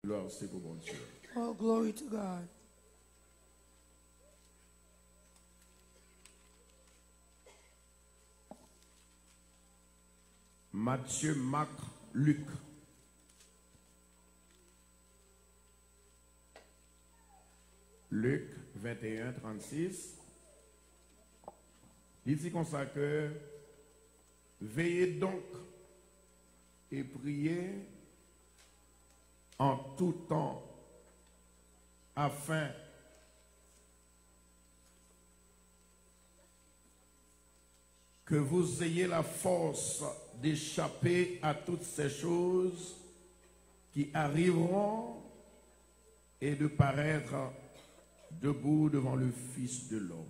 Gloire, c'est pour bon Dieu. Oh, glory to God. Matthieu, Marc, Luc. Luc 21, 36. Il dit comme ça que veillez donc et priez en tout temps afin que vous ayez la force d'échapper à toutes ces choses qui arriveront et de paraître debout devant le Fils de l'homme.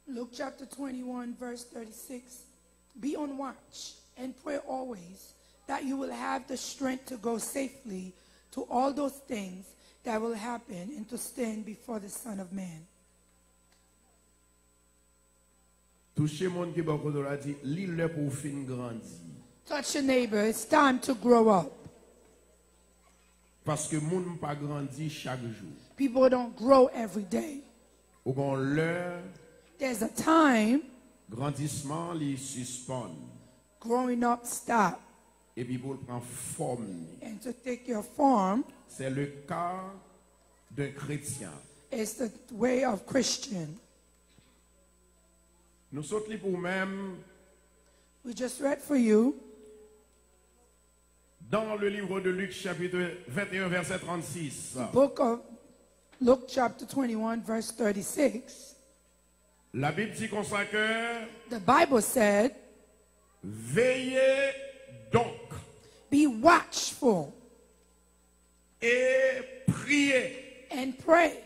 Luke chapter 21, verse 36. Be on watch and pray always that you will have the strength to go safely to all those things that will happen and to stand before the Son of Man. Touchez mon qui beaucoup de la dit, lis-le pour fin grandir. Touch your neighbor. It's time to grow up. Parce que moun pas grandi chaque jour. People don't grow every day. Ou qu'on l'heure, There's a time grandissement li suspend. growing up stop Et puis pour prendre forme. and to take your form. C'est le cas d'un chrétien. It's the way of Christian. Nous sommes li pour même We just read for you dans le livre de Luc chapitre 21 verset 36. book of Luke chapter 21 verse 36. La Bible dit comme ça que The Bible said, veillez donc be watchful et priez. and pray.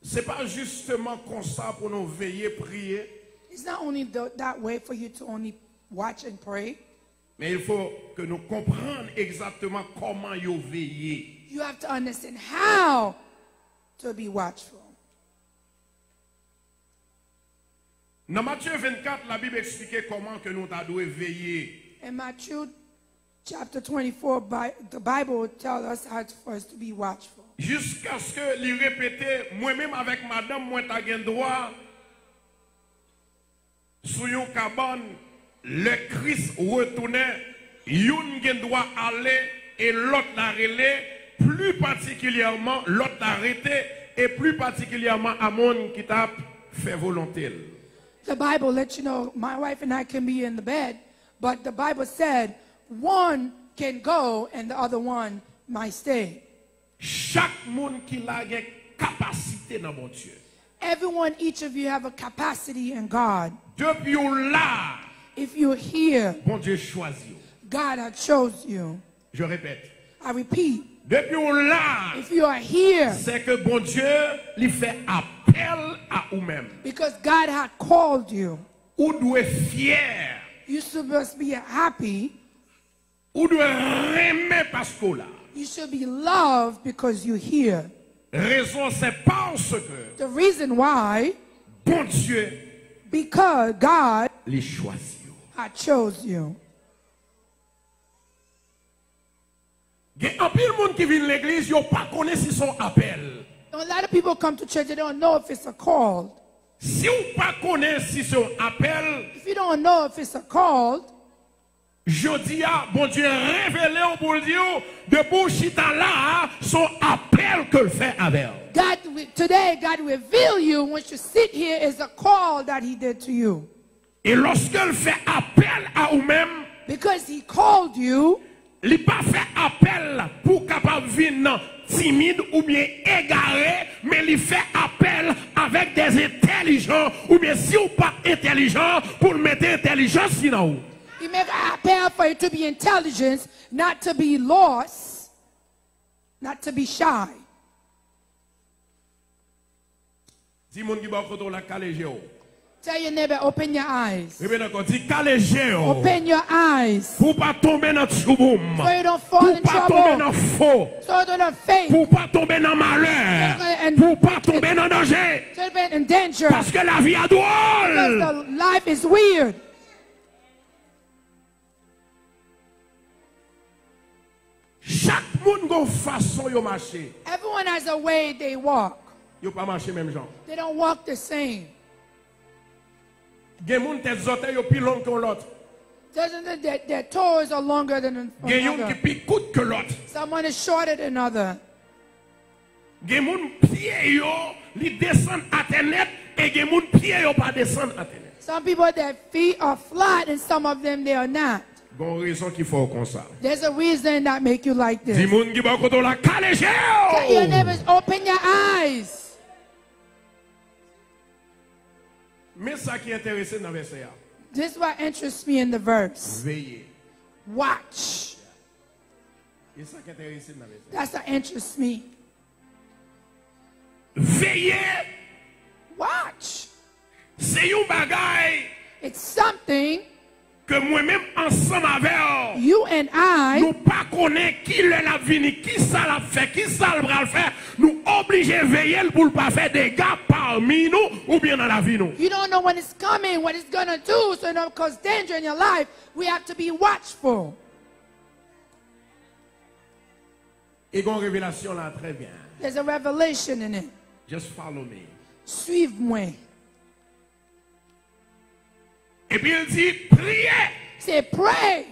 C'est pas justement comme ça pour nous veiller, prier, It's not only that way for you to only watch and pray. mais il faut que nous comprenions exactement comment y veiller. You have to understand how to be watchful. Dans Matthieu 24, la Bible explique comment que nous devons veiller. In Matthew chapter 24, the Bible will tell us how for us to be watchful. Jusqu'à ce que lui répéter, moi-même avec madame, moi t'as gain droit sur une cabane, le Christ retournait, une gain droit aller et l'autre l'a relé, plus particulièrement l'autre l'a arrêté et plus particulièrement à mon qui t'a fait volonté. The Bible lets you know my wife and I can be in the bed, but the Bible said one can go and the other one might stay. Chaque monde qui a une capacité dans mon Dieu. Everyone, each of you have a capacity in God. Depuis là, If you're here, bon Dieu choisit. God has chose you. Je répète. I repeat, Depuis là, if you are here, c'est que bon Dieu lui fait appel à vous-même. because God had called you, Ou doit fier, you're supposed to be happy. ou doit aimer parce que là. You should be loved because you're here. Raison c'est parce que The reason why, bon Dieu because God les choisit. had chose you. Il y a un pile monde qui vient à l'église, ils ne connaissent pas si son appel. A lot of people come to church, they don't know if it's a call. Si vous ne connaissez pas si son appel, If you don't know if it's a call, je dis à bon Dieu révélé au bon Dieu de Bouchita là son appel que le fait avec. today God will reveal you once you sit here is a call that he did to you. Et lorsqu'elle fait appel à vous-même, Because he called you, il n'a pas fait appel pour capable venir timide ou bien égaré, mais il fait appel avec des intelligents ou bien si ou pas intelligent pour mettre intelligence sinon. he make an appeal for you to be intelligent, not to be lost, not to be shy. Dis mon qui va autour la calégéo. Tell your neighbor, open your eyes. Et bien d'accord, dis calégéo. Open your eyes. Pour pas tomber dans tchouboum. So you don't fall Pour in pas tomber trouble. dans faux. So you don't faint. Pour pas tomber dans malheur. And Pour pas tomber dans danger. so you don't be in danger. Parce que la vie est drôle. Because the life is weird. gon façon yo marcher. Everyone has a way they walk. Yo pas marcher même genre. They don't walk the same. Gen moun tête zote yo plus long que l'autre. Their toes are longer than Gen yon qui another. plus court que l'autre. Someone is shorter than another. Gen moun pied yo li descend à terre et gen moun pied yo pas descend à terre. Some people, their feet are flat, and some of them they are not. Bon raison qu'il faut comme ça. There's a reason that make you like Di this. moun ki ba koto la kaleje Tell your neighbors, open your eyes. Mais ça qui est intéressant dans verset là. This is what interests me in the verse. Veillez. Watch. Et ça qui est intéressant dans verset. That's what interests me. Veillez, Watch. c'est un bagay It's something que moi-même ensemble avec you and I, nous pas connaît qui le la vini, qui ça l'a fait, qui ça le bras le faire. Nous obligés veiller pour ne pas faire des dégâts parmi nous ou bien dans la vie nous. you don't know when it's coming, what it's going to do, so it don't cause danger in your life. We have to be watchful. Et une révélation là très bien. There's a revelation in it. Just follow me. Suive-moi. Et puis il dit priez. Say, pray.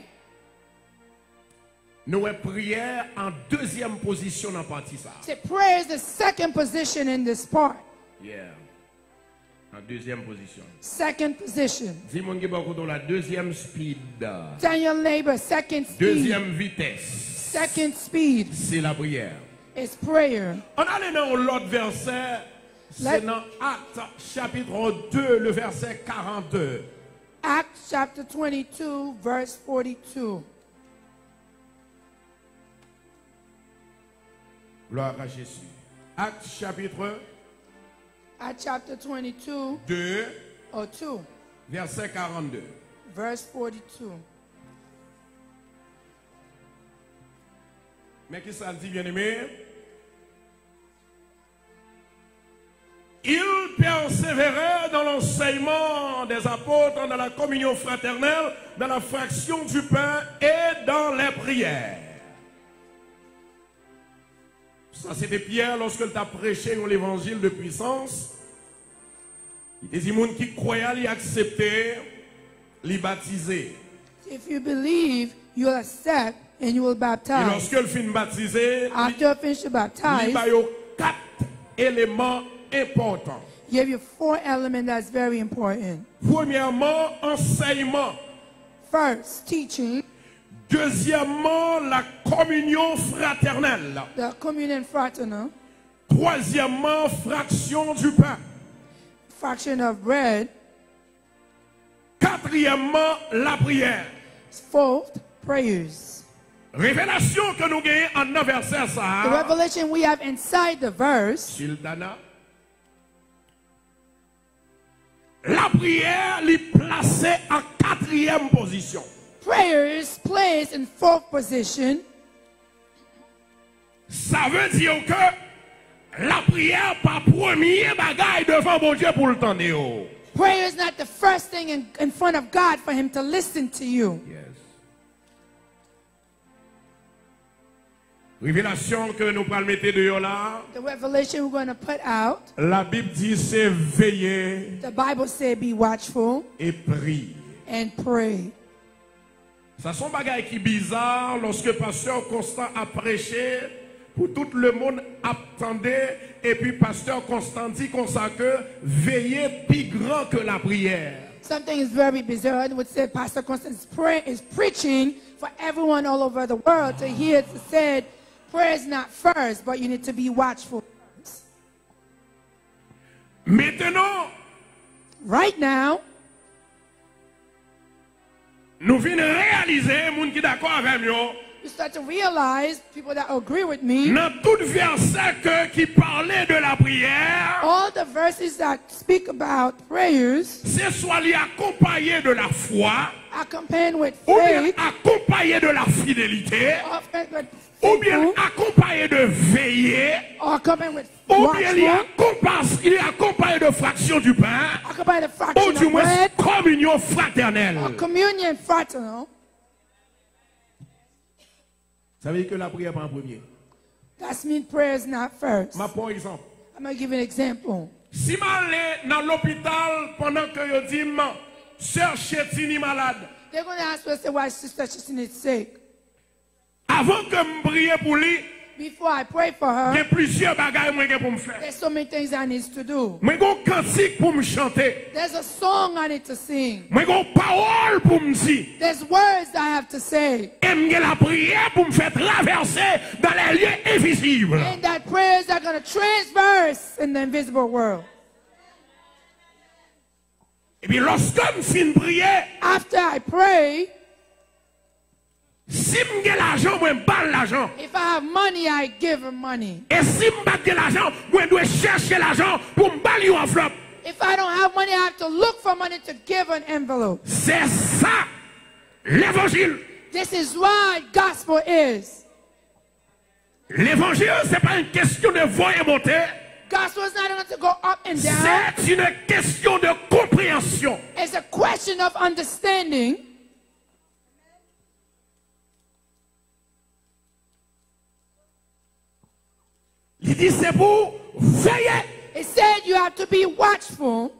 Nous avons prière en deuxième position dans la partie ça. Say, prayer is the second position in this part. Yeah. En deuxième position. Second position. Dis mon qui beaucoup dans la deuxième speed. Tell your neighbor, second speed. Deuxième vitesse. Second speed C'est la prière. is prayer. On allait dans l'autre verset. C'est dans Actes chapitre 2, le verset 42. Acts chapter 22, verse 42. Gloire à Jésus. Actes chapitre Acts chapter 22, 2, or 2, verset 42. verse 42. Mais qui ça dit, bien-aimé? Il persévérait dans l'enseignement des apôtres, dans la communion fraternelle, dans la fraction du pain et dans les prières. Ça, c'était Pierre lorsque il a prêché l'évangile de puissance. Il y a des gens qui croyaient, ils acceptaient, les baptiser. If you believe, you'll accept and you will Et baptize. lorsque il finit baptisé, After you finish to il baptize, y a 4 éléments importants. he gave you 4 elements that's very important. Premièrement, enseignement. First, teaching, Deuxièmement, la communion fraternelle. the communion fraternal, Troisièmement, fraction du pain. fraction of bread. Quatrièmement, la prière. Fourth, prayers. Révélation que nous gagnons en 9 versets. The Ça. revelation we have inside the verse, Childana. La prière l'est placée en 4e position. prayer is placed in 4th position. Ça veut dire que la prière pas premier bagaille devant mon Dieu pour le temps. Prayer is not the first thing in front of God for him to listen to you. Yes. Révélation que nous allons mettre dehors là. The revelation we're going to put out, La Bible dit c'est veiller the Bible says be watchful et prier. and pray. Ça sont bagailles qui bizarre lorsque pasteur Constant a prêché pour tout le monde attendait et puis pasteur Constant dit comme ça que veiller plus grand que la prière. Something is very bizarre. It would say Pastor Constance is preaching for everyone all over the world to hear it said, prayer is not first, but you need to be watchful. Maintenant, Right now, nous venons réaliser, moun qui d'accord avec moi, you start to realize, people that agree with me, dans tout verset qui parlait de la prière, all the verses that speak about prayers c'est soit lié accompagné de la foi, accompanied with ou bien faith, accompagné de la fidélité, accompanied with ou bien faithful, accompagné de veiller, or accompanied with ou bien watchful, il est accompagné de fraction du pain, accompanied with ou fraction du of moins bread, communion fraternelle. or communion fraternal. Ça veut dire que la prière pas en premier. That means prayer is not first. Ma prends exemple. I'm going to give you an example. Si je vais dans l'hôpital pendant que je dis, Sœur Chétini malade. They're going to ask us why Sister Chetini is sick. Avant que je prie pour lui, Before I pray for il y a her, plusieurs bagages pour me faire. there's so many things I need to do. Moi, j'ai un cantique pour me chanter. There's a song I need to sing. Moi, j'ai une parole pour me dire. There's words I have to say. Et j'ai la prière pour me faire traverser dans les lieux invisibles. And that prayers are going to transverse in the invisible world. Et puis, lorsque je finis de prier, After I pray, si j'ai l'argent, moi, je parle l'argent. if I have money, I give her money. Et si je n'ai pas l'argent, moi, je dois chercher l'argent pour me baler une enveloppe. If I don't have money, I have to look for money to give an envelope. C'est ça, l'évangile. This is what gospel is. L'évangile, ce n'est pas une question de voix et monter. Gospel is not going to go up and down. C'est une question de compréhension. It's a question of understanding. Il dit c'est pour veiller. It said you have to be watchful.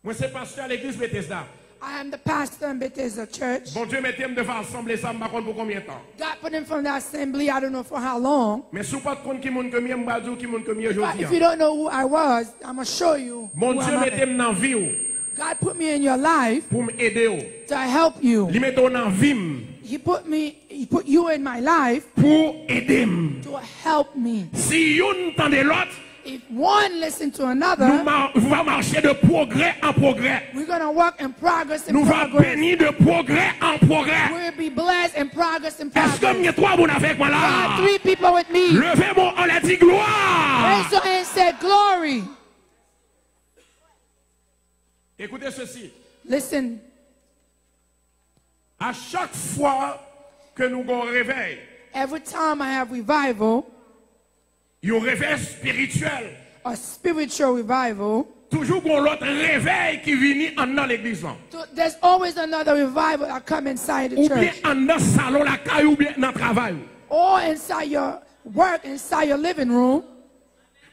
Moi, c'est pasteur à l'église Bethesda. I am the pastor in Bethesda Church. Bon Dieu, mettez-moi devant assembler ça, je ne sais pas pour combien de temps. God put him from the assembly, I don't know for how long. Mais si vous ne savez pas qui monde que mieux, je vais dire qui monde que mieux But aujourd'hui. if you don't know who I was, I'm going to show you. Bon who Dieu, am I. mettez-moi dans la vie God put me in your life pour m'aider. to help you. Il met dans la vie He put you in my life pour aider. to help me. Si vous entendez l'autre, If one listen to nous another, allons marcher de progrès en progrès. we're going to walk in progress in Nous allons progress. bénir de progrès en progrès. We'll be blessed in progress in Est-ce que progress. vous avez trois personnes avec moi I là? have 3 people with me. Levez-moi, on l'a dit gloire. Raise your hand and say glory. Écoutez ceci. Listen, À chaque fois que nous avons un réveil, every time I have revival, il y a un réveil spirituel. a spiritual revival, Toujours qu'on l'autre réveil qui vient dans l'église. there's always another revival that come inside the Ou bien church. dans le salon, la caille, ou bien dans le travail. Or inside your work, inside your living room.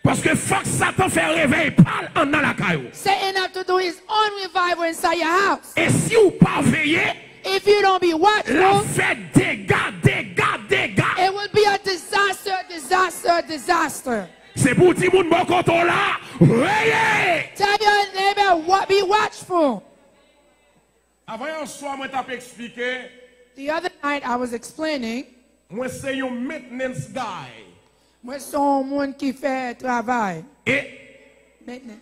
Parce que faut que Satan fait réveil, parle dans la caille. Satan have to do his own revival inside your house. Et si vous pas veillez, If you don't be la watchful, fait dégâts. it will be a disaster. C'est pour tout le monde bon contrôle là. Veillez. Tell your neighbor, be watchful. Avant un soir, moi t'ai expliqué, The other night I was explaining, moi c'est un maintenance guy. moi son monde qui fait travail. Et Maintenance.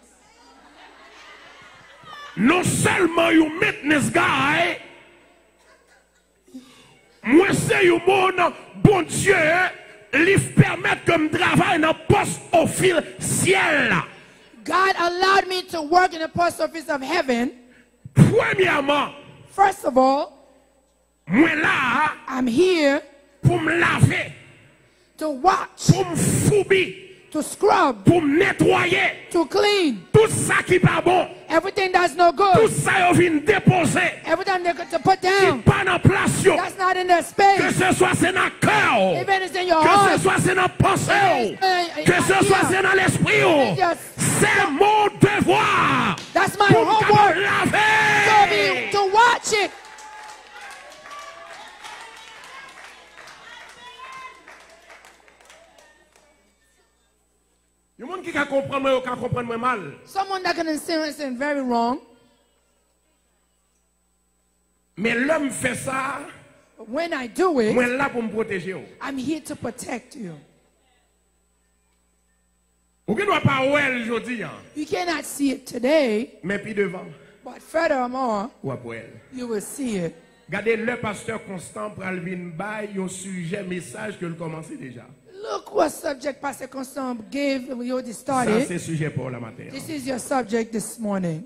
non seulement un maintenance guy, moi c'est un monde, bon Dieu, lui permettre que je travaille dans le poste au fil ciel. God allowed me to work in the post office of heaven. Premièrement, First of all, moi là, I'm here pour me laver, to watch, pour me fouber, to scrub, pour me nettoyer, to clean. tout ça qui n'est pas bon, Everything that's no tout good, ça on vient déposer, everything they're going to put qui down, pas dans place, yo. that's not in their Que space. ce soit c'est dans le cœur, Even it's in your que ce heart. soit c'est dans la pensée, que ce soit c'est dans l'esprit, Yes. c'est mon devoir That's my pour me homework. laver. To watch it. Il y a des gens qui comprennent moi mal. Someone that can understand very wrong, Mais l'homme fait ça, but when I do it, moi là pour me protéger. I'm here to protect you. Vous ne doit pas ouer aujourd'hui, You cannot see it today, mais puis devant, but furthermore, ou après. you will see it. Regardez le pasteur Constant pour Alvin Bay, un sujet, message que le commencé déjà. Look what subject Pastor Constant gave when you already Ça, started. c'est sujet pour la matin. This is your subject this morning.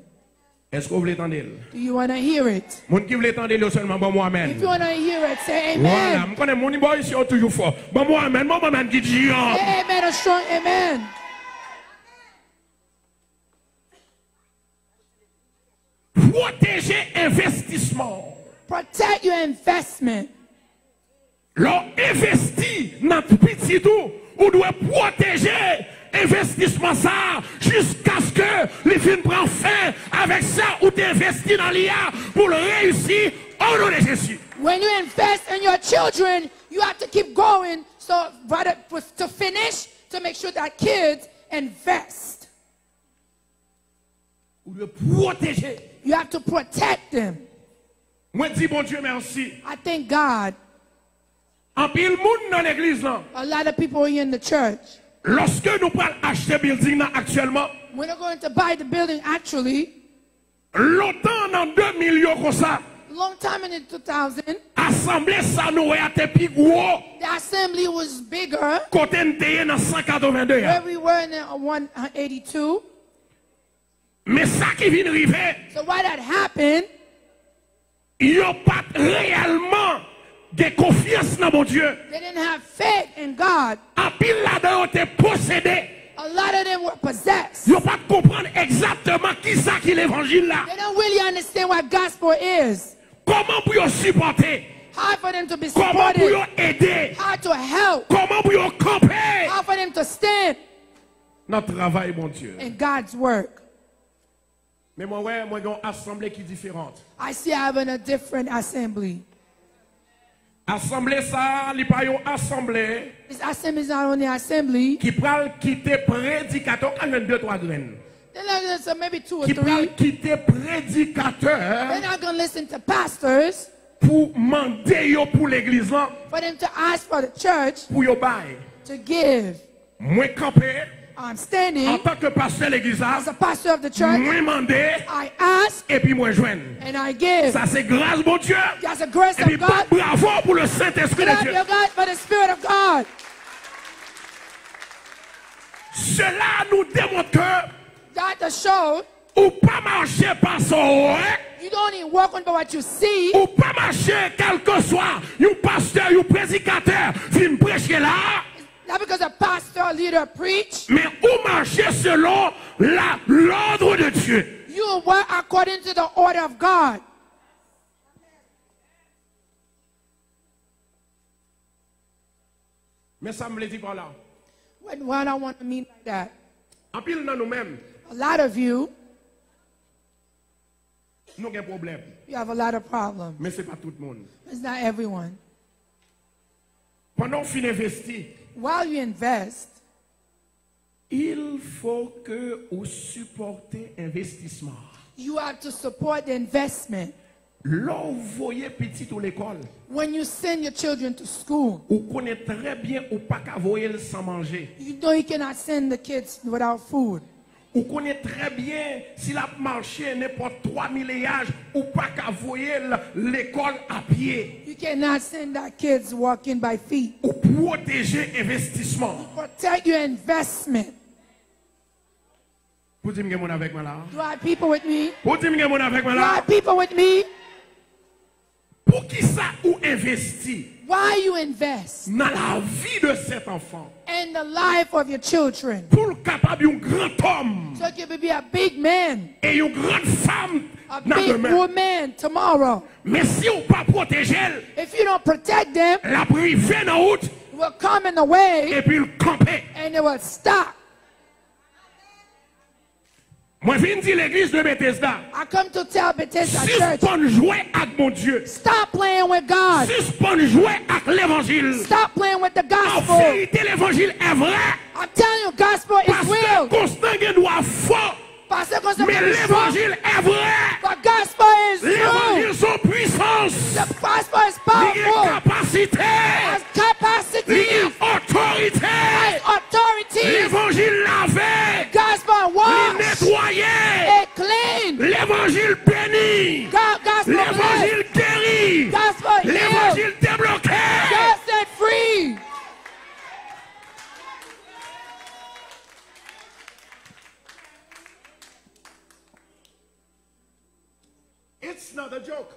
Est-ce que vous voulez entendre? Do you want to hear it? Mon qui voulait entendre seulement, bon moi amen. If you want to hear it, say Voilà, amen. je connais mon boy ici toujours fort. Bon moi amen qui dit. Say amen, a strong amen. Protéger investissement. Protect your investment. L'on investit notre petit tout, on doit protéger investissement ça jusqu'à ce que les films prennent fin avec ça ou t'investis dans l'IA pour le réussir au nom de Jésus. When you invest in your children, you have to keep going. So, to finish, to make sure that kids invest. On doit protéger. You have to protect them. Moi dis bon Dieu merci. I thank God. En pile monde dans l'église là. A lot of people in the church. Lorsque nous prenons acheter building là actuellement, When we're going to buy the building, actually, longtemps dans 2 millions comme ça, long time in the 2000, assemblée ça nous a été plus gros the assembly was bigger. côté nous dans 182. Where we were in 182. Mais ça qui vient arriver, So why that happened, ils n'ont pas réellement de confiance dans mon Dieu. they didn't have faith in God. En pile là-dedans, ont été possédés. A lot of them were possessed. Ils n'ont pas comprendre exactement qui ça qui est l'évangile là. They don't really understand what gospel is. Comment pour y supporter? How for them to be Comment pour supported. y aider? How to help. Comment pour y camper? How for them to stand Notre travail, mon Dieu. in God's work. Mais moi, ouais, moi, j'ai une assemblée qui est différente. I see having a different assembly. Assemblée, ça, il n'y a pas une assemblée This assembly is not only assembly. qui peut quitter prédicateur, on a 2-3 graines. They're not going to maybe 2 or Qui peut 3. quitter prédicateur They're not going to listen to pastors pour demander yo pour l'église là, for them to ask for the church pour yo bail. to give. Moi campé I'm en standing tant que pasteur de l'église là, as a pastor of the church. moi mandé I ask et puis moi joindre. and I give. Ça c'est grâce mon Dieu. That's the grace Et puis of God. bravo pour le Saint-Esprit de Clap Dieu. your God for the Spirit of God. Cela nous démontre que That the show, ou pas marcher par son ouais, you don't even walk on by what you see. ou pas marcher quel que soit un pasteur, un prédicateur vient prêcher là, Not because a pastor or leader preach. mais ou marcher selon l'ordre de Dieu. You work according to the order of God. Mais ça me le dit par là. What I want to mean by that. En pile dans nous-mêmes, A lot of you, nous avons un problème. you have a lot of problems. Mais ce n'est pas tout le monde. It's not everyone. Pendant qu'on finit d'investir, While you invest, il faut que vous supportez l'investissement. you have to support the investment. L'envoyer petit à l'école, When you send your children to school, vous connaissez très bien ou pas qu'à voyer sans manger. you know you cannot send the kids without food. Vous connaissez très bien s'il a marché n'importe 3000 étages ou pas qu'à voyer l'école à pied. You cannot send that kids walking by feet. Ou protéger investissement. Protect your investment. Vous dites que mon avec moi là. Do I have people with me? Vous dites que mon avec moi Do I là. have people with me? Pour qui ça ou investi Why you invest dans la vie de cet enfant? in the life of your children? Pour le capable un grand homme So you can be a big man, et une grande femme a dans big demain. woman tomorrow. Mais si on pas protéger, If you don't protect them, la privé dans route it will come in the way et puis le camper. and it will stop. Moi, je viens dire l'église de Bethesda. I come to tell Bethesda Church, Suspend jouer avec mon Dieu. stop playing with God. Suspend jouer avec l'évangile. Stop playing with the En gospel. vérité, l'évangile est vrai. I'm telling you, gospel is Parce real. que Constant doit fort. Pastor Constant Mais is strong, l'évangile est vrai. but gospel is true. L'évangile son puissance. The gospel is Il y a powerful. capacité. Has Il y capacity, a autorité. has authority. L'évangile lavé. Gospel Il washed nettoyé. and clean. L'évangile béni. Gospel blessed. L'évangile guéri. Gospel healed. L'évangile débloqué. God set free. It's not a joke.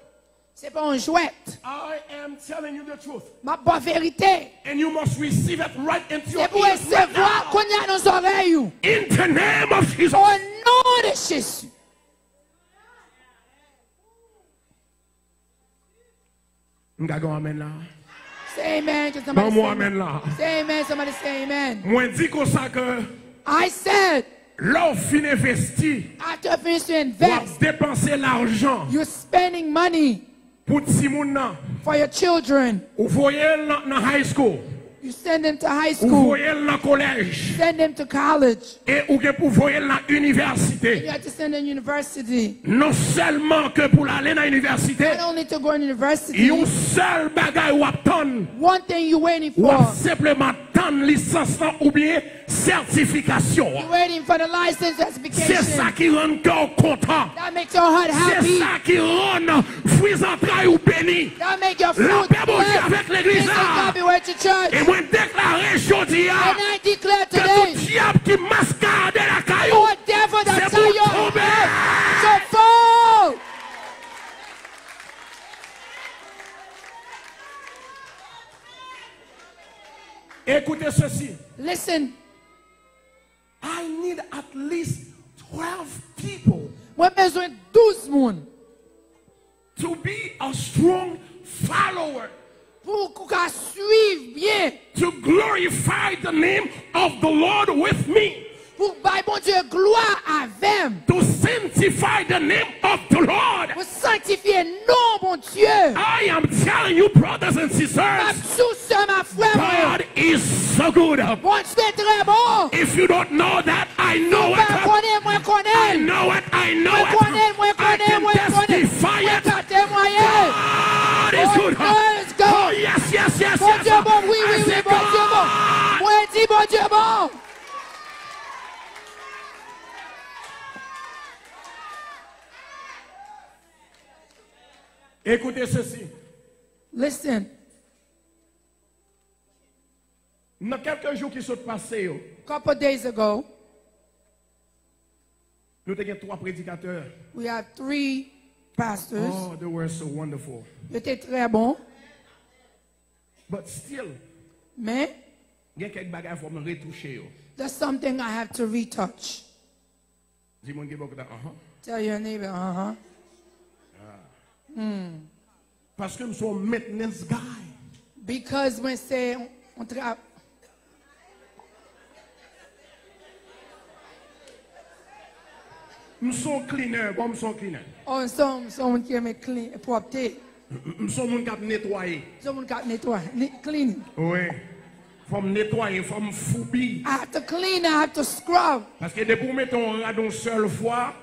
C'est pas un jouet. I am telling you the truth. Ma bonne vérité. And you must receive it right into your C'est pour ears right recevoir now. qu'on y a dans nos oreilles. In the name of Jesus. Au nom de Jésus. M'gagon amen là. Say amen. Can somebody Bon, say moi, amen? amen là. Say amen. Somebody say amen. Moi, dis comme ça que I said, l'offre fin investi, after you finish to ou invest, dépenser l'argent you're spending money pour ti moun nan. for your children. Ou voyez dans high school, You send them to high ou school. voyez dans collège, Send them to college. et ou que pour voyez dans université. You have to send them to university. Non seulement que pour aller dans l'université, Not only to go to university. il y a un seul bagay ou attendre, One thing you're waiting ou for. simplement attendre licence là, ou bien certification. You're waiting for the license C'est ça certification. qui rend cœur content. That makes your heart C'est happy. ça qui rend fruits entrailles ou bénis. That makes your La fruit paix bon Dieu avec l'église blessed. là. God be with your church. Et moi déclarer aujourd'hui And I declare que tout today, diable qui mascarde la caillou, oh devil c'est that's pour on your tomber. head shall fall. Écoutez ceci. Listen, I need at least 12 people moi besoin de 12 moun to be a strong follower, pour qu'on suive bien, to glorify the name of the Lord with me, pour bailler bon Dieu gloire avec, to sanctify the name of the Lord. pour sanctifier non bon Dieu. I am telling you, brothers and Ma sisters, sous ma frère, God is so good. bon Dieu est très bon. If you don't know that, I know Moi it. connais, moi I connais. know it. I know Moi connais, moi it. I connais, can moi connais. testify Moi it. peux témoigner. God is Oh, good. God is good. Oh, yes, yes, yes, Bon yes. Dieu bon, oui, I oui, oui, say, bon Dieu bon. God. Moi dis bon Dieu bon. Écoutez ceci. Listen, Dans quelques jours qui sont passés, couple days ago, nous avons 3 prédicateurs. we have 3 pastors. Oh, they were so wonderful. Ils étaient très bons, But still, mais il y a quelques bagages pour me retoucher. there's something I have to retouch. Dis-moi qui est beaucoup de Tell your neighbor, Parce que nous sommes maintenance guy. Because when say on tra- Nous sommes cleaners, bon, nous sommes cleaners. on someone qui aime clean propre, Nous sommes gens qui nettoyer. someone got nettoyer, cleaning. Oui. Faut me nettoyer, faut me foubi. I have to clean, I have to scrub. Parce que depuis que vous mettez un radon seule fois,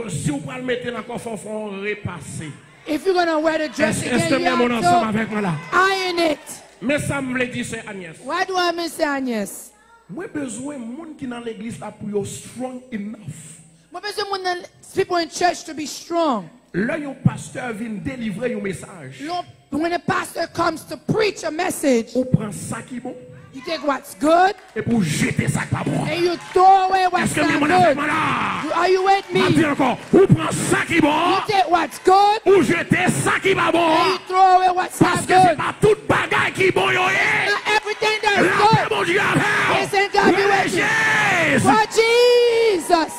si vous pouvez le mettre encore, il faut repasser. If you're gonna wear the dress Est-ce again, que you même on ensemble have avec moi là? to iron it. Mais ça me le dit, c'est Agnès. Why do I miss Agnes? Moi, besoin de gens qui dans l'église là pour être strong enough. Moi besoin want people in church to be strong. Là, un pasteur vient délivrer un message. When a pastor comes to preach a message, On prend ça qui est bon you take what's good et pour jeter ça qui pas bon. and you throw away what's Est-ce que même on not avec good. moi là? Are you with Je dis me? encore, on prend ça qui est bon You take what's good ou jeter ça qui pas bon. and you throw away what's Parce not que c'est good. pas toute bagaille qui est bon. Yo, eh. Not everything that's La paix, good. mon Dieu, avec. Listen, God be with you. Jésus. For Jesus.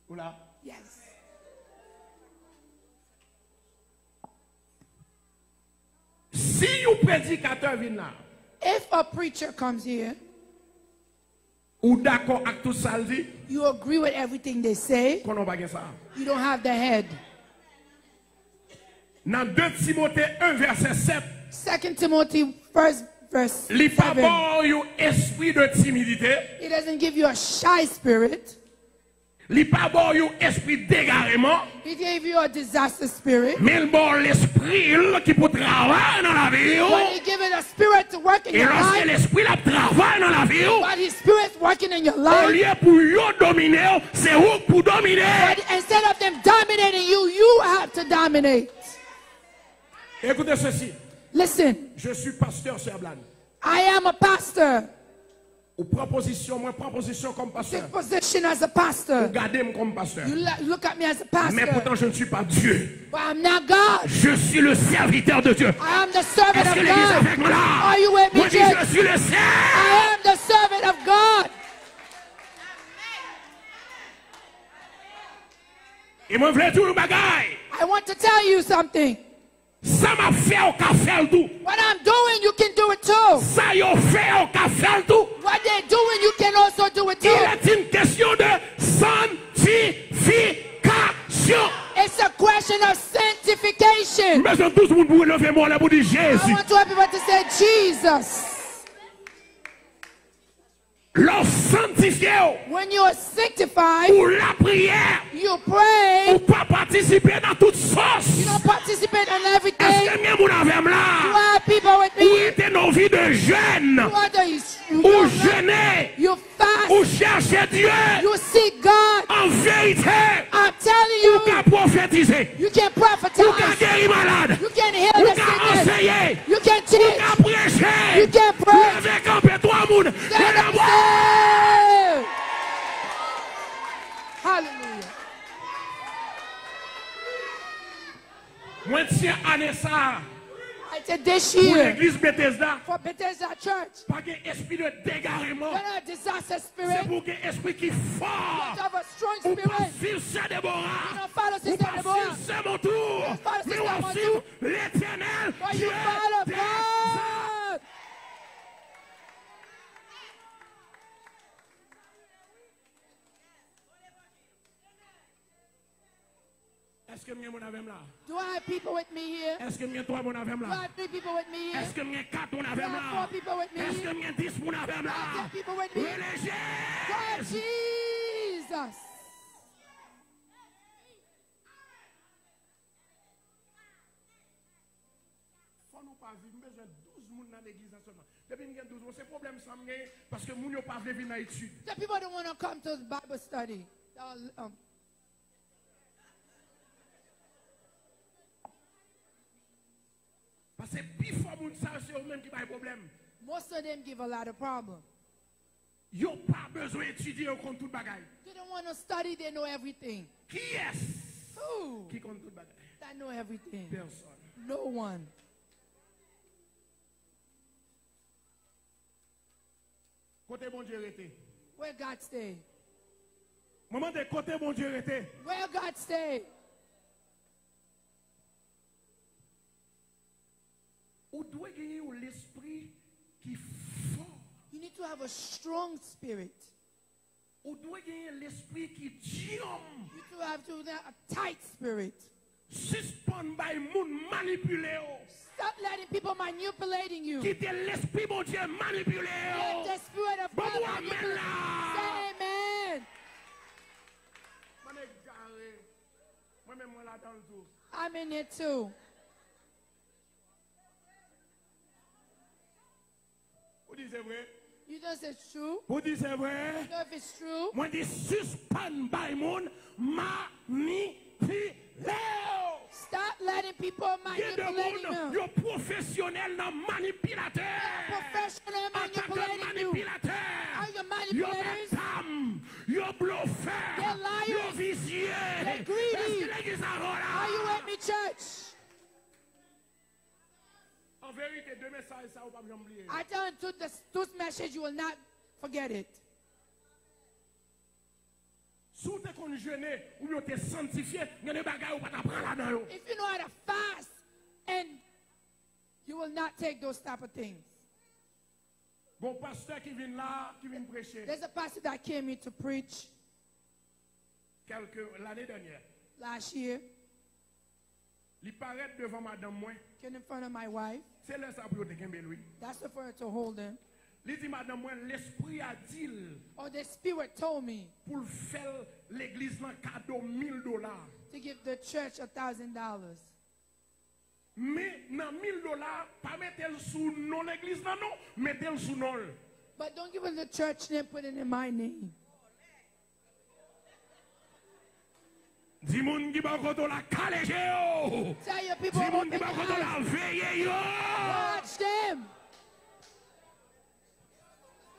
Oula. Yes. Si un prédicateur vient là, If a preacher comes here, ou d'accord avec tout ça, dit, you agree with everything they say, qu'on n'a pas ça. you don't have the head. Dans 2 Timothée 1, verset 7, 2 Timothy 1 verse il n'y a pas 7. bon un esprit de timidité, It doesn't give you a shy spirit. il n'y a pas bon un esprit d'égarement, It gave you a disaster spirit. mais il bon l'esprit qui peut travailler dans la vie. But he given a spirit to work in Et your lorsque life. l'esprit la travaille dans la vie, But his spirit's working in your au life. lieu pour yo dominer, c'est vous pour dominer. But instead of them dominating you, you have to dominate. Écoutez ceci, Listen, je suis pasteur, Sir Blan. I am a pastor. Ou proposition, moi proposition comme pasteur. Take position as a Ou pastor. gardez-moi comme pasteur. You look at me as a Mais pourtant, pastor. je ne suis pas Dieu. But I'm not God. Je suis le serviteur de Dieu. I am the servant Est-ce of que l'église est God. avec moi là? Are you with me, Moi, je dis, church? je suis le I servant. am the servant of God. Et moi, je veux dire une bagaille. I want to tell you something. Ça m'a fait au café le tout. What I'm doing, you can do it too. Ça y a fait au café le tout. What they're doing, you can also do it Il too. est une question de sanctification. It's a question of sanctification. Mais je tous vous lever moi là pour dire I Jésus. want everybody to say Jesus. L'on sanctifié When you are sanctified, pour la prière. you pray. Ou pas participer dans toute sauce. You don't participate in Est-ce everything. que bien vous avez You là? have people with Où me. étaient nos vies de jeunes? You are the Ou jeûner? you fast. Ou chercher Dieu? You seek God. En vérité, I'm telling ou you, qu'à prophétiser? you can Ou qu'à prophesize. guérir malade? You can heal Ou the qu'à sickness. enseigner? You can Ou teach. qu'à prêcher? You can pray. Levez camper trois mounes. Stand up, stand. Hallelujah. Moi, tiens, année ça, I said this pour year l'église Bethesda, for Bethesda Church, pas qu'un esprit de dégarement. not a disaster C'est spirit, pour qu'un esprit qui est fort. but of a strong Ou pas spirit. suivre Saint Déborah. You don't follow Ou Sister pas Deborah, suivre Saint mon tour. follow Mais Sister on Montour. suivre l'éternel. but Dieu you follow des God. Est-ce que moi, mon avem là? Do I have people with me here? Est-ce que moi, toi, mon avem Do I là? have 3 people with me here? Est-ce que moi, 4 mon Do I avem have 4 là? people with me Est-ce que here? moi, 10 mon avem Do I là? have 10 people with me? Reléger! God, Jesus. Faut nous pas vivre, besoin de 12 personnes dans l'église seulement. Depuis nous avons 12, c'est problème ça parce que nous n'avons pas venir dans l'étude. The people don't want to come to the Bible study. Parce que plus fort moun ça, c'est eux-mêmes qui ont un problème. Most of them give a lot of problems. Ils n'ont pas besoin d'étudier contre toute bagaille. They don't want to study, they know everything. Qui est-ce Who? qui compte toute bagaille? That know everything. Personne. No one. Côté bon Dieu était. Where God stay? Moment de côté bon Dieu était. Where God stay? Ou doit gagner l'esprit qui est fort. You need to have a strong spirit. Ou doit gagner l'esprit qui diom. You need to have a tight spirit. Suspend by moun manipulé. Stop letting people manipulating you. Quitter l'esprit bon Dieu manipulé. Let the spirit of Bon God moi manipulate. amen là. Say amen. Moi-même moi là dans le tout. I'm in it too. Vous dites c'est vrai? You know if it's true. Vous dites c'est vrai? You know if it's true. Moi dis suspend by moun manipulé. Stop letting people Il y a des manipulating gens you. qui sont professionnels dans manipulateur. Professional En tant que manipulating you. manipulateur. Are you Yo manipulators? betam, yo bluffeur, They're liars. yo vicieux. They're greedy. Est-ce que l'église a là? Are you with me, church? En vérité, deux messages, ça, vous pas oublier. I tell you this message, you will not forget it. Si vous êtes jeûné ou vous êtes sanctifié, il y a des bagages ou pas t'apprendre là-dedans. If you know how to fast, and you will not take those type of things. Bon pasteur qui vient là, qui vient prêcher. There's a pastor that came here to preach L'année dernière, last year. il paraît devant madame moi. Came in front of my wife. C'est là ça pour te gagner lui. That's for her to hold him. Il dit madame moi, l'esprit a dit Or the spirit told me pour faire l'église dans cadeau $1000. to give the church $1,000. Mais dans $1000, pas mettre sous non l'église non, mettez sous non. But don't give it the church name, put it in my name. Dis moun qui ba koto la calege yo. Tell your people, Dis moun open qui ba your koto la eyes. veille yo. Watch them.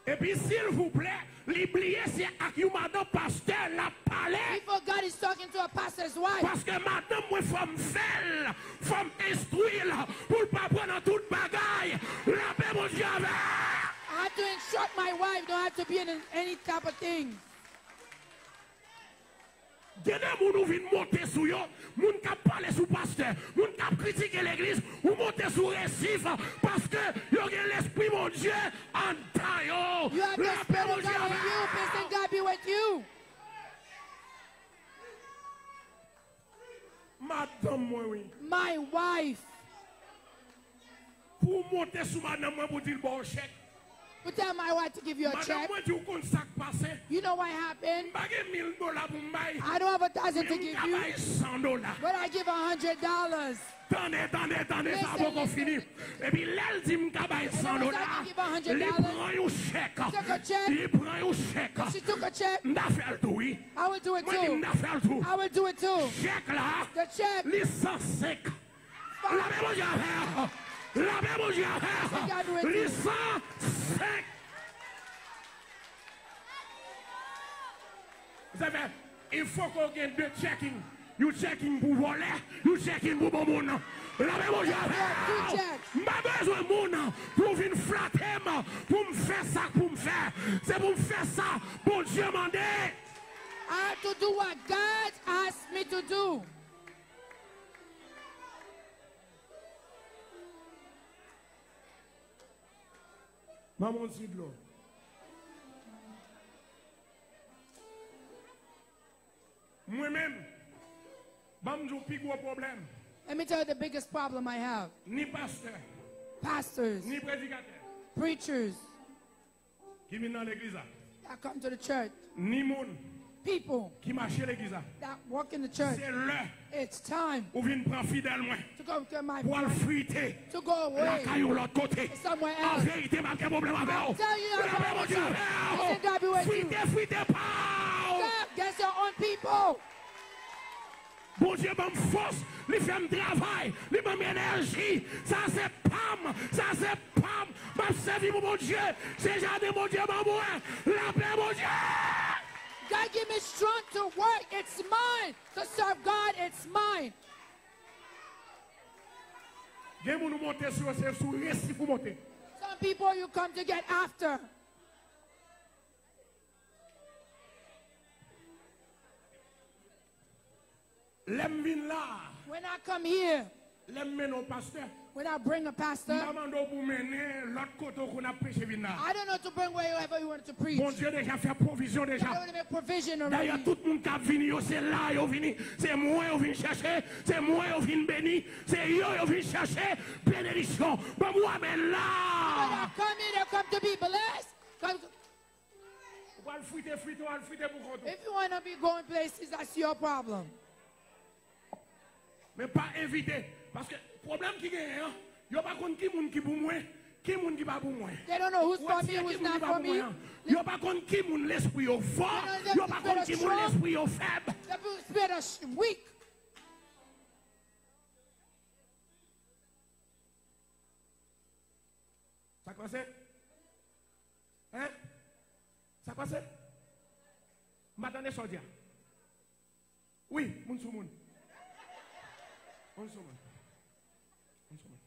Et puis s'il vous plaît, l'oublier c'est à qui madame pasteur la parler. Before God is talking to a pastor's wife. Parce que madame moi faut me faire, faut m'instruire pour pas prendre toute bagaille. La paix mon Dieu avec. I have to instruct my wife. Don't have to be in any type of thing. Il y a des gens qui viennent monter sur eux, des gens qui parlent sur le pasteur, des gens qui critiquent l'église, ou monter sur le récif parce que ils ont l'esprit mon Dieu en taille. You have the Spirit of God in you. Peace and God be with you. Madame, moi, oui. My wife. Pour monter sur madame, moi, pour dire bon chèque. You tell my wife to give you a Madame, check. moi, tu comptes ça passé. You know what happened? $1,000 pour m'aille. I don't have $1,000 to give you, $100. but I give $100. Attendez, ça va pas finir. Et puis, l'elle dit m'cabaye $100. Il prend un chèque. Il prend un chèque. She took a check. M'a fait le tout, oui. I will do it Moi, too. m'a fait le tout. I will do it too. Chèque là. The check. Licence sec. La même chose à faire. La même chose à faire. Licence sec. Vous savez, il faut qu'on ait deux checking. You checking pour voler, you checking pour bon monde. La même chose à faire. M'a besoin de monde pour venir flatter, pour me faire ça, pour me faire. C'est pour me faire ça, bon Dieu m'a dit. I have to do what God asked me to do. Maman dit de l'eau. Moi-même, je n'ai plus gros problème. Let me tell you the biggest problem I have. Ni pasteur, Pastors, ni prédicateur, preachers qui viennent dans l'église, that come to the church, ni monde people qui marche à l'église. that work in the church. C'est l'heure It's time où vient prendre fidèle moi to go to my pour aller friter to go la away caillou l'autre côté. somewhere En else. vérité, ma problème avec I'll vous. tell you La même chose avec God be vous. with you. Friter pas. God against your own people. Bon Dieu m'a force, il fait un travail, il m'a mis énergie. Ça c'est pam, ça c'est pam. M'a servi pour mon Dieu. C'est jardin mon Dieu m'a moi. La paix mon Dieu. God give me strength to work. It's mine. To serve God, it's mine. Il y a des gens qui montent sur le récit pour monter. Some people you come to get after. L'aime vin là. When I come here, L'aime mène au pasteur. when I bring a pastor, Maman doit vous mener l'autre côté qu'on a prêché vin là. I don't know to bring wherever you want to preach. Bon Dieu déjà fait provision I déjà. want to make provision D'ailleurs, already. tout le monde qui a venu, c'est là, ils venu. C'est moi qui venu chercher. C'est moi qui venu bénir. C'est eux qui venu chercher bénédiction. Bon, moi, mais When là. I come here, they come to be blessed. Come to- On va le fouiller pour compte. If you want to be going places, that's your problem. Mais pas invité. Parce que le problème qui est, il n'y a pas contre qui monde qui pour moi, qui monde qui pas pour moi. They don't know who's for me, Qui who's monde not qui pas for pour me. moi. Il n'y a pas contre qui monde l'esprit au fort. Il n'y a pas contre qui monde l'esprit au faible. The spirit is weak. Ça passe? Hein? Ça passe? M'attendez sortir. Oui, moun sou moun. Moun sou moun. Moun sou moun.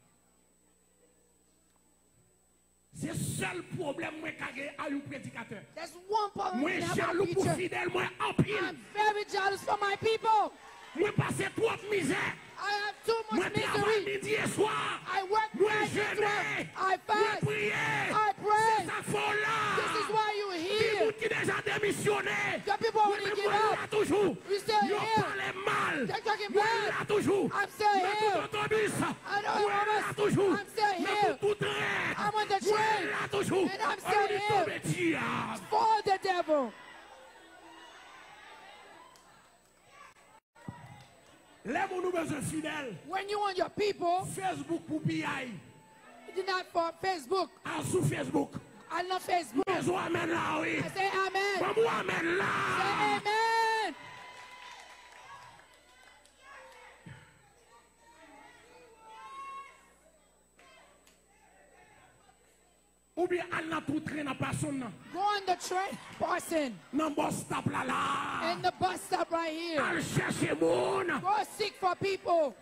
C'est le seul problème moi qui a un prédicateur. There's one problem Moi I have jaloux a pour preacher. fidèle, moi en pile. I'm very jealous for my people. Moi passer trop de misère. I have too Moi much travaille misery. midi et soir. I work Moi night and jeûne. work. I Moi fast. prier. I pray. C'est ça faut This is là. why you're Les here. gens qui déjà démissionné. The people who didn't give Moi up. là toujours. You still Yo here. parle mal. They're talking Moi bad. là toujours. I'm still Dans here. tout autobus. I know Moi I'm là toujours. I'm still Dans here. tout train. I'm on the Moi train. là toujours. And I'm still On est here. tombé diable. For the devil. Lève-nous besoin fidèle. When you want your people, Facebook pour PI. it is not for Facebook. Ah, sous Facebook. I love Facebook. Besoin amène là, oui. I say amen. Maman amène Say là. amen. Ou bien elle n'a tout train dans personne. Go on the train, person. Dans le bus stop là là. In the bus stop right here. Elle cherche moun. Go seek for people.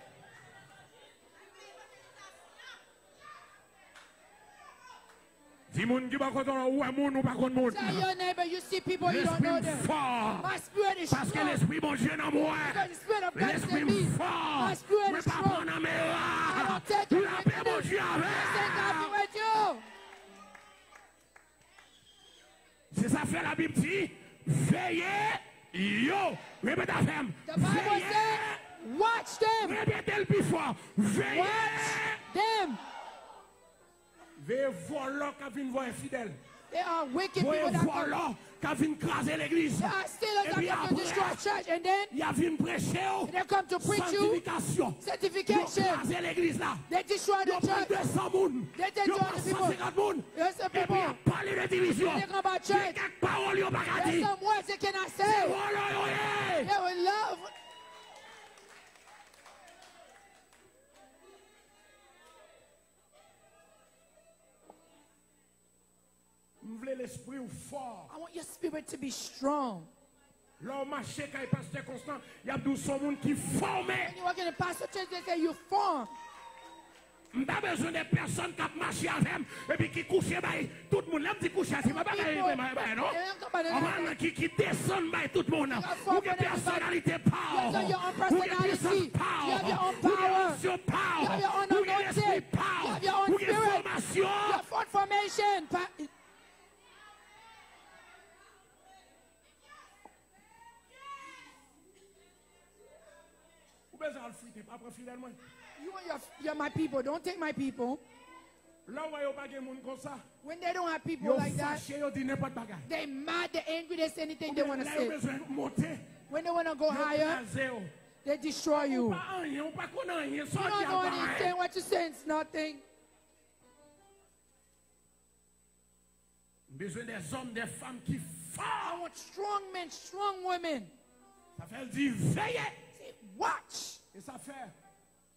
Dis moun qui pas content ou moun ou pas contre moun. Tell your neighbor you see people you don't know L'esprit them. fort. My spirit is Parce que strong. l'esprit bon Dieu dans moi. Because the spirit of God is L'esprit in me. fort. My spirit Mais is pas strong. prendre en I mémoire. don't take it La with paix me. bon Dieu Thank God be avec. with you. C'est ça fait la Bible dit. Veillez. Yo. Répète à femme. The Bible Veillez. says, watch them. Répétez le plus fort. Veillez. Watch them. Veillez volant qui vient voir infidèle. They are wicked Voyez people that come. volant qui vient craser l'église. They are stealers Et that puis come to destroy après, church. And then il y a venu prêcher. they come to preach you Sanctification. Ils sanctification. craser l'église là. They destroy the Ils prennent church. 200 moun. They take Ils 200 prennent people. 150 moun. There's some Et puis people. il y a parlé de division. They come about Il y a church. quelques paroles ils n'ont pas qu'à There's dire. some words they cannot C'est say. voilà, yo, yeah. They will love. Vous voulez l'esprit ou fort. I want your spirit to be strong. L'homme marché quand il pasteur constant, il y a 12 monde qui formé. When you walk in the pastor church, they say you form. Je n'ai pas besoin de personnes qui marchent avec et puis qui couchent. Tout le monde là, qui couche. C'est pas non? Qui descend tout le monde. Ou qui personnalité power. Ou qui puissance power. Ou qui action power. Ou qui esprit power. Ou qui formation. Your fourth formation. Ou besoin de fuiter, pas prendre fidèlement. You're my people. Don't take my people. Là où il n'y a pas de monde comme ça. When they don't have people Yo like that, fâché, yo dit n'importe bagaille. they mad, they angry, they say anything they want to Là, il y a say. besoin de monter. When they want to go Yo higher, craser, yo. they destroy you. Ou pas rien, ou pas qu'on a rien. You don't know anything. What you say is nothing. Besoin des hommes, des femmes qui I forment. want strong men, strong women. Ça fait dire veiller. Say, watch. Et ça fait.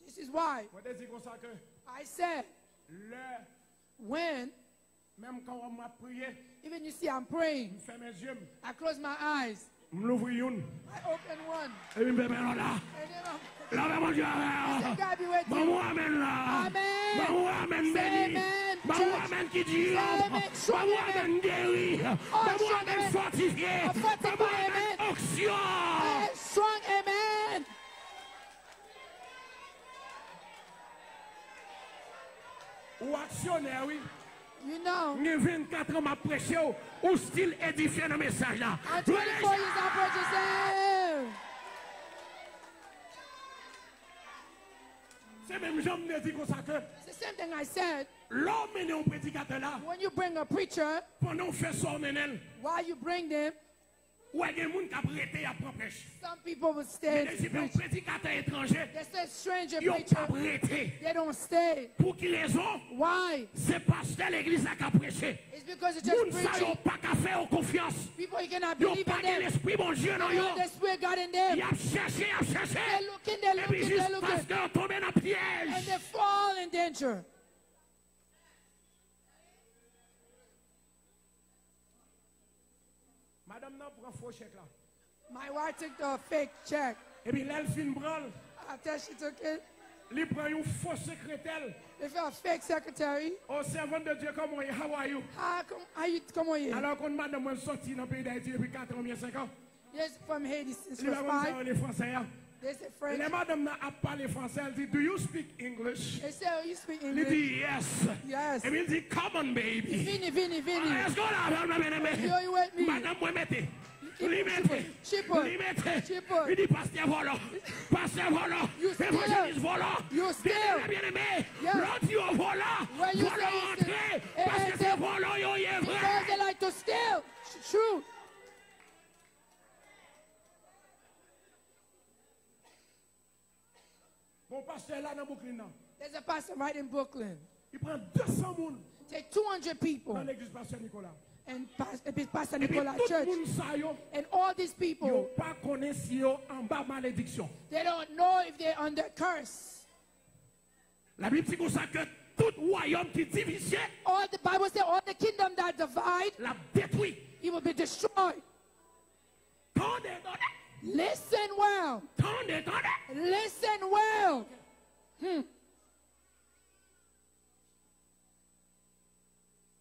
This is why On dit comme ça que I said, le, when, même quand on m'a prié, even you see I'm praying, je ferme mes yeux, I close my eyes, je l'ouvre une. I open one, Et je me fais là. and then Là, mon Dieu, say, God be with you. maman amène là. Amen. Maman amène Say béni. amen, Maman church. amène qui dit. Say amen, strong Maman amen. amène guéri. Maman strong amène amen. fortifié. A fortified Maman amène amen. onction. Strong amen. Ou actionnaire, oui. You know, J'ai 24 ans m'a prêché au style édifié dans le message là. I'm 24 years old, purchasing. C'est même gens me dit comme ça que It's the same thing I said. l'homme est un prédicateur là. When you bring a preacher, Pendant qu'on fait son nenel, while you bring them, ou il y a des gens qui ont prêté à prendre prêche. some people will Mais stay si and un preach. prédicateur étranger, They say stranger ils n'ont preacher, pas prêté. they don't stay. Pour quelle raison? Why? C'est parce que l'église a qu'à prêcher. It's because it's Les just gens preaching. n'ont pas qu'à faire confiance. People you cannot Ils n'ont believe pas in que them. l'esprit bon Dieu dans They eux. don't have the spirit God in Ils them. ont cherché, ils ont cherché. They're looking, Et they're puis looking, juste they're parce looking. qu'ils sont tombés dans le And piège. they fall in danger. Madame n'a pas faux chèque là. My wife took the fake check. Et puis là, elle fait une branle. After she took it, Il prend une fausse secrétaire. they found a fake secretary. Au servant de Dieu, comment est? How are you? How you come on here? Alors qu'on madame est sortie dans le pays d'Haïti depuis 4 ans, bien 5 ans. Yes, from Haiti since she Il was va 5. les français. hein. They say Et French. les madame n'a parlé français. Elle dit, do you speak English? They say, oh, you speak Il English? dit, yes. Yes. Et puis il dit, come on, baby. Vinny, Vinny, Vinny. Est-ce qu'on l'a fait, ma bien-aimée? You with me? Madame, moi, mettez. She Lui mettez. put. Lui mettez. She put. Il dit, pasteur volant. Pasteur volant. You steal. Évangéliste volant. You steal. Bien-aimé. Yes. L'autre, il est volant. When you Volant say you steal. entré. Eh, Parce eh, que c'est volant, il est Because vrai. they like to steal. True. Mon pasteur là dans Brooklyn, là, There's a pastor right in Brooklyn. il prend 200 personnes Take 200 people dans l'église pasteur Nicolas. and Pastor Et puis Nicola tout le Church. monde ça, yo, And all these yo people, pas connaît si yo en bas malédiction. they don't know if they're under curse. La Bible dit comme ça que tout royaume qui divisé, All the Bible says all the kingdom that divide, la détruit. it will be destroyed. Tendez, tendez. Listen well. Tendez, tendez. Listen well.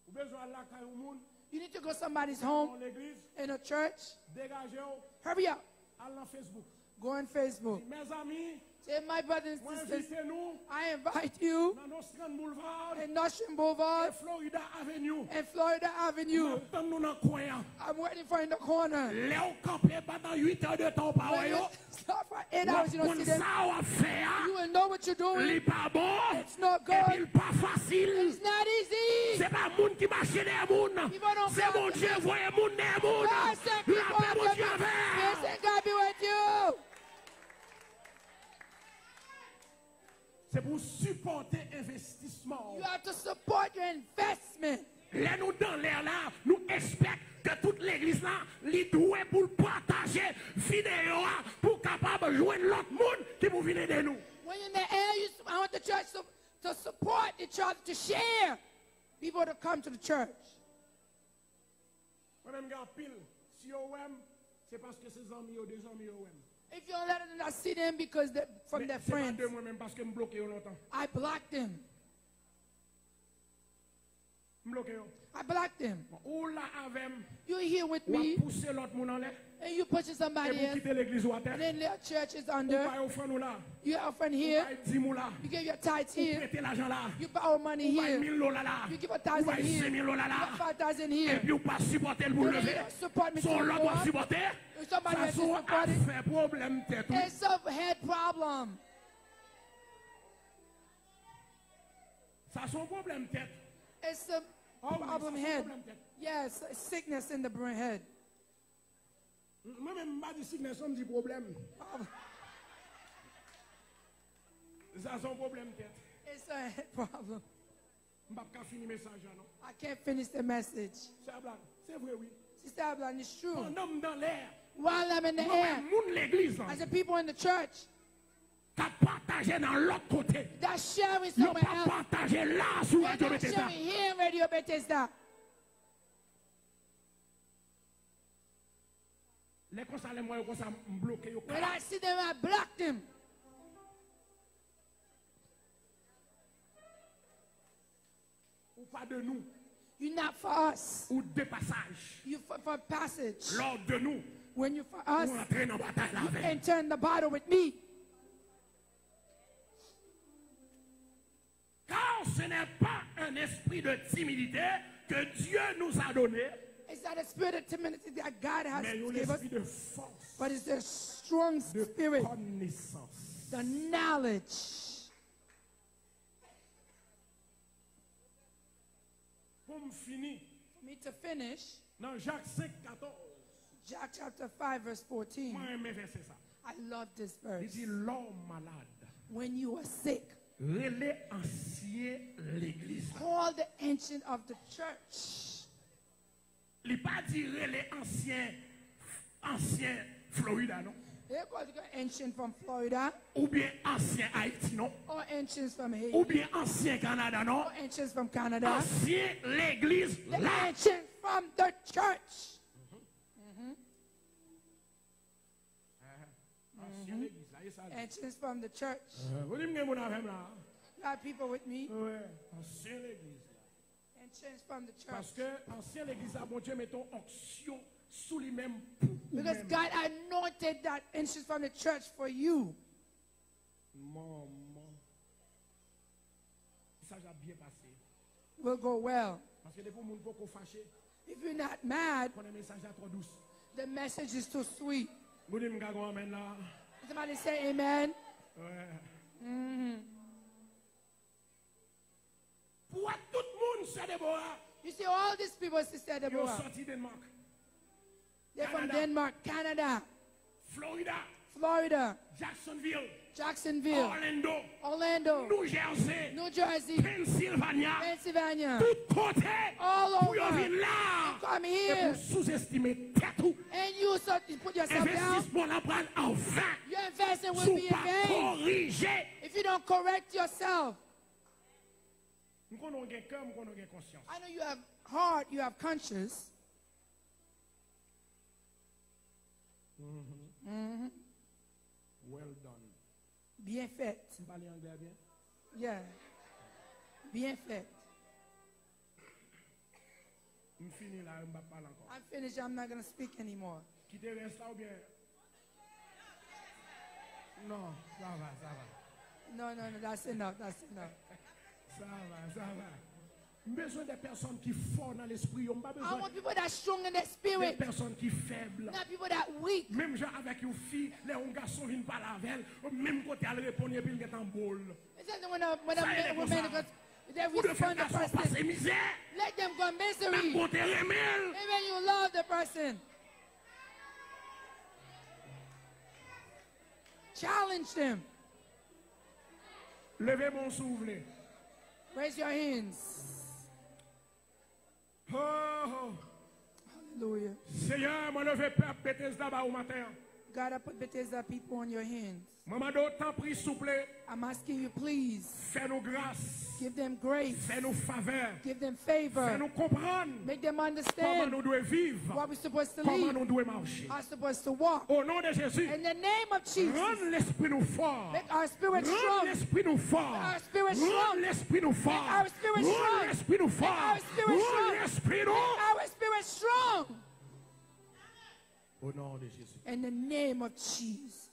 Vous besoin de la caille au monde, You need to go to somebody's dans home, l'église, in a church. dégagez-vous, Hurry up. allez dans Facebook. Go on Facebook. Mes amis, Say, my brothers moi and sisters, invitez-nous I invite you dans nos Strand Boulevard in Nostrand et Boulevard Florida Avenue. and Florida Avenue. Attends-nous dans le coin. I'm waiting for in the corner. Léo campé pendant 8 heures de temps par When you an. stop for 8 hours, you don't see them. Ça va faire. You will know what you're Il doing. n'est pas bon. It's not Et puis, il good. n'est pas facile. It's not easy. C'est pas moun qui marche des moun. People don't C'est come mon to Dieu, voyez moun des moun. God send La people paix, mon after Dieu, me. avec. Yes, and God be with you. C'est pour supporter investissement. You have to support your investment. Là, nous dans l'air là, nous espérons que toute l'église là, les doués pour partager vidéo pour capable joindre l'autre monde qui vous venez de nous. When you're in the air, I want the church to support each other, to share people to come to the church. Moi-même, j'ai pile. Si vous aimez, c'est parce que ces amis ou des amis vous aiment. If you don't let them not see them because they're from their C'est pas friends, de moi-même parce que je bloqué longtemps. I block them. Je bloqué. I block them. Ou là avec You're here with ou me, pousser l'autre monde en l'air. and you pushing Et somebody vous else, quittez l'église ou à terre. and then their church is Ou under. pas offrir nous là. You have a friend Ou here, pas 10 mou là. you give your tithes Ou here, prêter l'argent là. you borrow money Ou pas here, 1000 dollars là. you give a Ou thousand pas here, 5000 dollars you là. give 5,000 Et here. puis ou pas supporter le bout And then you levé. don't support me to Son the l'autre doit Lord. supporter. Somebody Ça else is sont supporting. fait problème tête. It's a head problem. Ça sont problème tête. It's a Oh, oui, problem ça, c'est head. problème tête. Yes, a sickness in the brain head. Moi-même, je dis sickness, on me dit problème. Ça sont problème tête. It's a head problem. Je ne peux pas finir le message là, non. I can't finish the message. C'est la blague. C'est vrai, oui. Sister Ablan, it's true. Un homme dans l'air. While I'm in the Moi, air, moun l'église, as the people in the church, qui a partagé dans l'autre côté. that's sharing Ils n'ont somewhere pas else. partagé là sur They're Radio not Bethesda. sharing here in Radio Bethesda. Les conseils, moi, comme ça, me bloquer. When I see them, I block them. Ou pas de nous. You're not for us. Ou de passage. You for passage. Lors de nous. When you're for Ou us, entrer dans la bataille là avec. and turn the battle with me. Car ce n'est pas un esprit de timidité que Dieu nous a donné, It's not a spirit of timidity that God has mais un given us, esprit de force, but it's a strong de spirit, connaissance. the knowledge. Pour me finir, For me to finish, dans Jacques 5, 14, Jack chapter 5, verse 14. moi j'aime verset ça. I love this Il verse. dit l'homme malade, When you are sick, relais ancien l'église. call the ancient of the church. Il n'a pas dit relais ancien Florida, non? They're called the ancient from Florida, Ou bien ancien Haïti, non? or ancients from Ou Haiti, bien ancien Canada, non? or ancients from Canada. Ancien l'église The là. ancient from the church. Ancien l'église là, et ça. Ancients from the church. Vous dites que mon affaire là? You have people with me. Ouais, ancien l'église là. Ancients from the Parce church. que ancien l'église là, bon Dieu, mettons onction sous lui-même pour Because vous-même. God anointed that ancients from the church for you. Maman. Ça a bien passé. Will go well. Parce que des fois, mon beaucoup fâché. If you're not mad, Quand le message est trop douce. the message is too sweet. Vous dites que vous amen là. Somebody say amen. Ouais. Pour tout le monde, c'est Déborah. You see, all these people, Sister Ils ont Deborah, sorti Danemark, they're from Canada. Denmark, Canada, Florida, Florida, Jacksonville, Jacksonville, Orlando, Orlando, New Jersey, New Jersey, Pennsylvania, Pennsylvania, tout côté. all Pour y over. venir là. Come Et here. pour sous-estimer tout. And you put yourself down. Investissement la prendre en vain. Your investment will Sous be in pas vain corriger. if you don't correct yourself. Nous connaissons un cœur, nous connaissons une conscience. I know you have heart, you have conscience. Well done. Bien fait. Tu parles anglais bien? Yeah. Bien fait. Je finis là, je ne vais pas parler encore. I'm finished. I'm not going to speak anymore. Qui te reste là ou bien? Non, ça va, ça va. No, that's enough. That's enough. Ça va, ça va. J'ai besoin des personnes qui fortent dans l'esprit. On n'a pas I besoin want people that are strong in their des spirit, personnes qui faibles. not people that weak. Même genre avec une fille, les un garçon vient parler avec elle, même côté elle répond et puis il est en boule. It's just when a Ça, il est woman comme ça. goes, they Ou de faire respond to the garçon passer person. misère, Let them go même misery. côté remel. Even you love the person. Challenge them. Levez mon souffle. Raise your hands. Oh, oh. Hallelujah. Seigneur, moi levé peuple Bethesda là-bas au matin. God, I put Bethesda people on your hands. Maman d'autant prie s'il vous plaît, I'm asking you, please, fais-nous grâce, give them grace, fais-nous faveur, give them favor, fais-nous comprendre make them comment understand nous devons vivre, what we're supposed to comment lead, nous devons marcher. are supposed to walk. Au nom de Jésus, In the name of Jesus, rends l'esprit nous fort. make our spirit Rends strong. l'esprit nous fort. Our spirit Rends strong. l'esprit nous fort. Make our spirit Rends strong. l'esprit nous fort. Make our spirit Rends strong. l'esprit nous. Our spirit strong. Au nom de Jésus. In the name of Jesus.